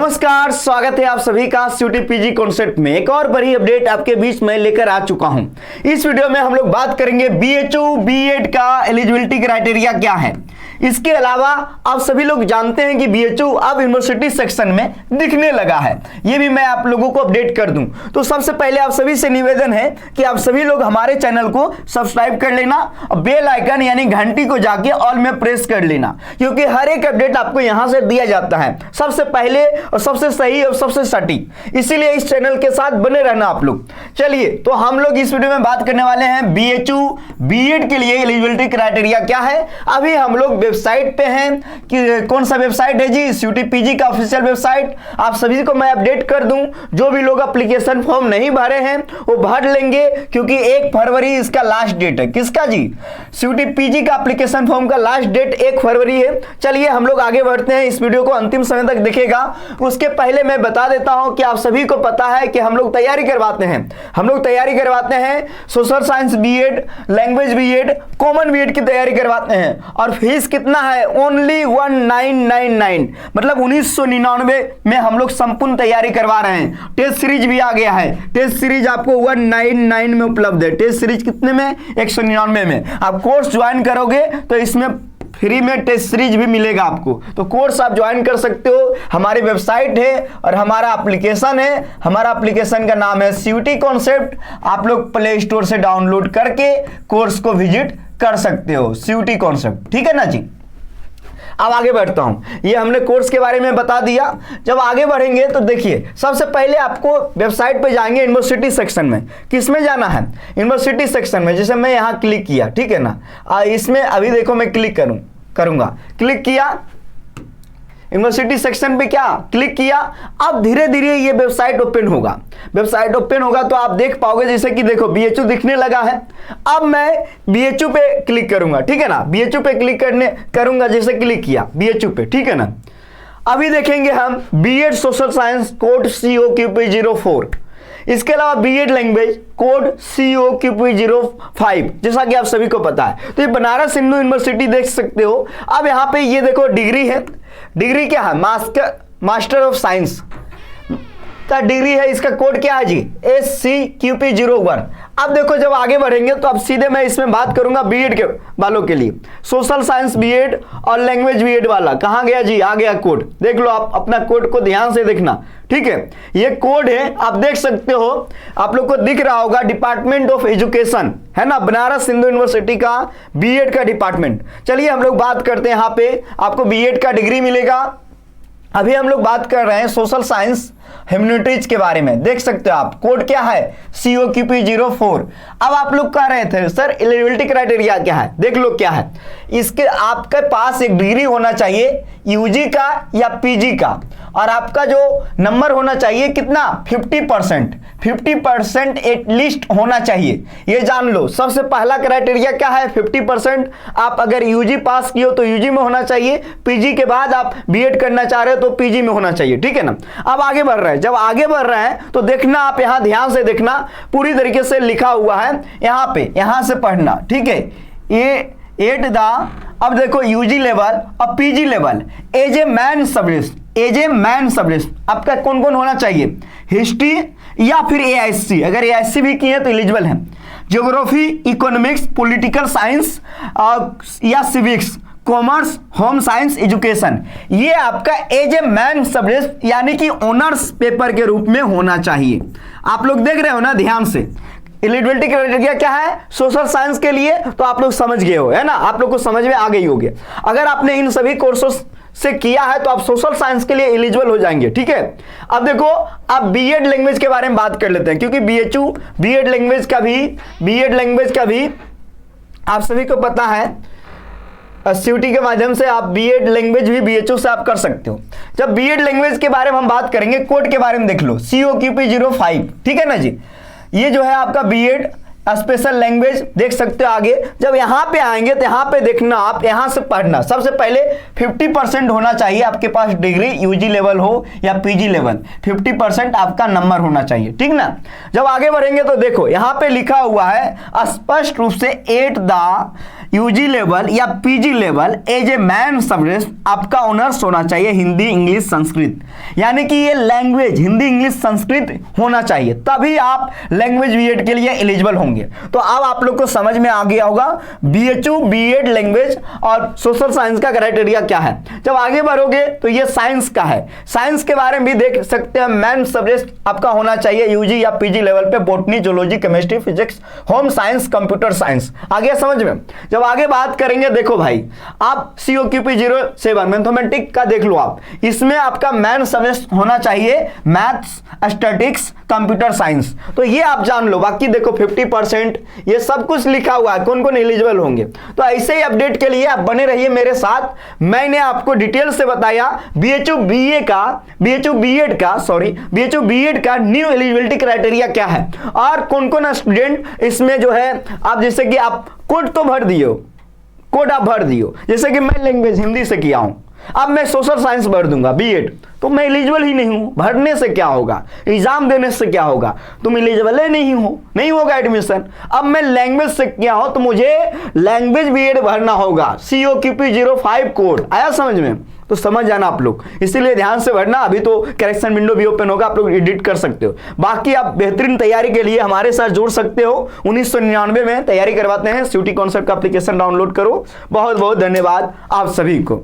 नमस्कार, स्वागत है आप सभी का सीयूटी पीजी कॉन्सेप्ट में। एक और बड़ी अपडेट आपके बीच में लेकर आ चुका हूं। इस वीडियो में हम लोग बात करेंगे बीएचयू बीएड का एलिजिबिलिटी क्राइटेरिया क्या है। इसके अलावा आप सभी लोग जानते हैं कि बीएचयू अब यूनिवर्सिटी सेक्शन में दिखने लगा है, ये भी मैं आप लोगों को अपडेट कर दूं। तो सबसे पहले आप सभी से निवेदन है कि आप सभी लोग हमारे चैनल को सब्सक्राइब कर लेना और बेल आइकन यानी घंटी को जाके ऑल में प्रेस कर लेना, क्योंकि हर एक अपडेट आपको यहां से दिया जाता है सबसे पहले और सबसे सही और सबसे सटीक। इसीलिए इस चैनल के साथ बने रहना आप लोग। चलिए, तो हम लोग इस वीडियो में बात करने वाले हैं बीएचयू बीएड के लिए एलिजिबिलिटी क्राइटेरिया क्या है। अभी हम लोग वेबसाइट पे हैं कि कौन सा वेबसाइट है जी, सीयूटी पीजी का ऑफिशियल वेबसाइट। आप सभी को मैं अपडेट कर दूं, जो भी लोग एप्लीकेशन फॉर्म नहीं भरे हैं वो भर लेंगे, क्योंकि 1 फरवरी इसका लास्ट डेट है। किसका जी? सीयूटी पीजी का एप्लीकेशन फॉर्म का लास्ट डेट 1 फरवरी है। चलिए हम लोग आगे बढ़ते हैं, इस वीडियो को अंतिम समय तक देखेगा। उसके पहले मैं बता देता हूं कि आप सभी को पता है कि हम लोग तैयारी करवाते हैं social science BEd, language BEd, common BEd की तैयारी करवाते हैं। और फीस कितना है? ओनली 1999, मतलब 1999 में हम लोग संपूर्ण तैयारी करवा रहे हैं। टेस्ट सीरीज भी आ गया है, टेस्ट सीरीज आपको 199 में उपलब्ध है। टेस्ट सीरीज कितने में? 199 में। आप कोर्स ज्वाइन करोगे तो इसमें फ्री में टेस्ट सीरीज भी मिलेगा आपको। तो कोर्स आप ज्वाइन कर सकते हो। हमारी वेबसाइट है और हमारा एप्लीकेशन है। हमारा एप्लीकेशन का नाम है सीयूटी कॉन्सेप्ट। आप लोग प्ले स्टोर से डाउनलोड करके कोर्स को विजिट कर सकते हो, सीयूटी कॉन्सेप्ट। ठीक है ना जी। अब आगे बढ़ता हूं, ये हमने कोर्स के बारे में बता दिया। जब आगे बढ़ेंगे तो देखिए, सबसे पहले आपको वेबसाइट पे जाएंगे यूनिवर्सिटी सेक्शन में। किस में जाना है? यूनिवर्सिटी सेक्शन में। जैसे मैं यहां क्लिक किया, ठीक है ना, इसमें अभी देखो मैं क्लिक करूंगा। क्लिक किया यूनिवर्सिटी सेक्शन पे, क्या क्लिक किया। अब धीरे धीरे ये वेबसाइट ओपन होगा। वेबसाइट ओपन होगा तो आप देख पाओगे, जैसे कि देखो बीएचयू दिखने लगा है। अब मैं बीएचयू पे क्लिक करूंगा, ठीक है ना। बीएचयू पे क्लिक करूंगा, जैसे क्लिक किया बीएचयू पे, ठीक है ना। अभी देखेंगे हम BEd social science code COQP04। इसके अलावा बीएड लैंग्वेज कोड COQP05, जैसा कि आप सभी को पता है। तो ये बनारस हिंदू यूनिवर्सिटी देख सकते हो। अब यहाँ पे ये देखो डिग्री है। डिग्री क्या है? मास्टर ऑफ साइंस का डिग्री है। इसका कोड क्या है जी? SCQP01। अब देखो, जब आगे बढ़ेंगे तो अब सीधे मैं इसमें बात करूंगा बीएड के वालों के लिए। सोशल साइंस बीएड और लैंग्वेज बीएड वाला कहां गया जी? आ गया कोड। देख लो, आप अपना कोड को ध्यान से देखना, ठीक है। ये कोड है, आप देख सकते हो, आप लोग को दिख रहा होगा, डिपार्टमेंट ऑफ एजुकेशन है ना, बनारस हिंदू यूनिवर्सिटी का बीएड का डिपार्टमेंट। चलिए हम लोग बात करते हैं, यहाँ पे आपको बीएड का डिग्री मिलेगा। अभी हम लोग बात कर रहे हैं सोशल साइंस ह्यूमैनिटीज के बारे में। देख सकते हो आप, कोड क्या है? COQP04। अब आप लोग कह रहे थे सर एलिजिबिलिटी क्राइटेरिया क्या है? देख लो क्या है। इसके आपके पास एक डिग्री होना चाहिए यूजी का या पीजी का, और आपका जो नंबर होना चाहिए कितना? 50% एटलीस्ट होना चाहिए। ये जान लो, सबसे पहला क्राइटेरिया क्या है? 50%। आप अगर यूजी पास किए हो तो यूजी में होना चाहिए, पीजी के बाद आप बीएड करना चाह रहे हो तो पीजी में होना चाहिए, ठीक है ना। अब आगे बढ़ रहे हैं, जब आगे बढ़ रहे हैं तो देखना, आप यहां ध्यान से देखना, पूरी तरीके से लिखा हुआ है यहां पे, यहां से पढ़ना, ठीक है। ये एट द, अब देखो यूजी लेवल और PG level as a main subject आपका कौन कौन होना चाहिए? हिस्ट्री या फिर एआईसी, अगर एआईसी भी किए तो एलिजिबल है। ज्योग्राफी, इकोनॉमिक्स, पॉलिटिकल साइंस या civics, commerce, home science, education, ये आपका एज ए मैन सब्जेक्ट यानी कि ऑनर्स पेपर के रूप में होना चाहिए। आप लोग देख रहे हो ना ध्यान से। एलिजिबिलिटी क्राइटेरिया क्या है सोशल साइंस के लिए? तो आप लोग समझ गए हो, है ना, आप लोग को समझ में आ गई होगी। अगर आपने इन सभी कोर्सेस से किया है तो आप सोशल साइंस के लिए एलिजिबल हो जाएंगे, ठीक है। अब देखो, आप बीएड लैंग्वेज के बारे में बात कर लेते हैं, क्योंकि बीएचयू बीएड लैंग्वेज का भी आप सभी को पता है, सीयूटी के माध्यम से आप बीएड लैंग्वेज भी बीएचयू से आप कर सकते हो। जब बीएड लैंग्वेज के बारे में हम बात करेंगे, कोड के बारे में देख लो, COQP05, ठीक है ना जी। ये जो है आपका बीएड स्पेशल लैंग्वेज देख सकते हो आगे। जब यहां पे आएंगे तो यहां पे देखना, आप यहां से पढ़ना। सबसे पहले 50% होना चाहिए आपके पास डिग्री, यूजी लेवल हो या पीजी लेवल, 50% आपका नंबर होना चाहिए, ठीक ना। जब आगे बढ़ेंगे तो देखो यहां पे लिखा हुआ है स्पष्ट रूप से यूजी लेवल या PG level as a main subject आपका ऑनर्स होना चाहिए हिंदी इंग्लिश संस्कृत, यानी कि ये लैंग्वेज हिंदी इंग्लिश संस्कृत होना चाहिए, तभी आप लैंग्वेज बीएड के लिए एलिजिबल होंगे। तो अब आप लोग को समझ में आ गया होगा बीएचयू बीएड लैंग्वेज और सोशल साइंस का क्राइटेरिया क्या है। जब आगे बढ़ोगे तो ये साइंस का है, साइंस के बारे में भी देख सकते हैं। मैन सब्जेक्ट आपका होना चाहिए यूजी या पीजी लेवल पे botany, zoology, chemistry, physics, home science, computer science. आगे समझ में। जब आगे बात करेंगे, देखो भाई आप COQP 07 मैथमेटिक्स का देख लो आप, इसमें आपका मैन सब्जेक्ट होना चाहिए मैथ्स, स्टैटिक्स, कंप्यूटर साइंस। तो ये आप जान लो। बाकी देखो 50% ये सब कुछ लिखा हुआ है कौन कौन एलिजिबल होंगे। तो ऐसे ही अपडेट के लिए आप बने रहिए मेरे साथ। मैंने आपको डिटेल से बताया बीएचयू बीएड का न्यू एलिजिबिलिटी क्राइटेरिया क्या है और कौन कौन स्टूडेंट इसमें जो है आप, जैसे कि आप कोड तो भर दियो, कोड आप भर दियो, जैसे कि मैं लैंग्वेज हिंदी से किया हूं, अब मैं सोशल साइंस भर दूंगा बीएड, तो मैं एलिजिबल ही नहीं हूं। भरने से क्या होगा, एग्जाम देने से क्या होगा, तुम एलिजिबल ही नहीं हो, नहीं होगा एडमिशन। अब मैं लैंग्वेज से किया हूं तो मुझे लैंग्वेज बीएड भरना होगा, COQP 05 कोड आया समझ में। तो समझ जाना आप लोग, इसीलिए ध्यान से भरना। अभी तो करेक्शन विंडो भी ओपन होगा, आप लोग एडिट कर सकते हो। बाकी आप बेहतरीन तैयारी के लिए हमारे साथ जुड़ सकते हो। 1999 में तैयारी करवाते हैं। CUT कॉन्सेप्ट का एप्लीकेशन डाउनलोड करो। बहुत बहुत धन्यवाद आप सभी को।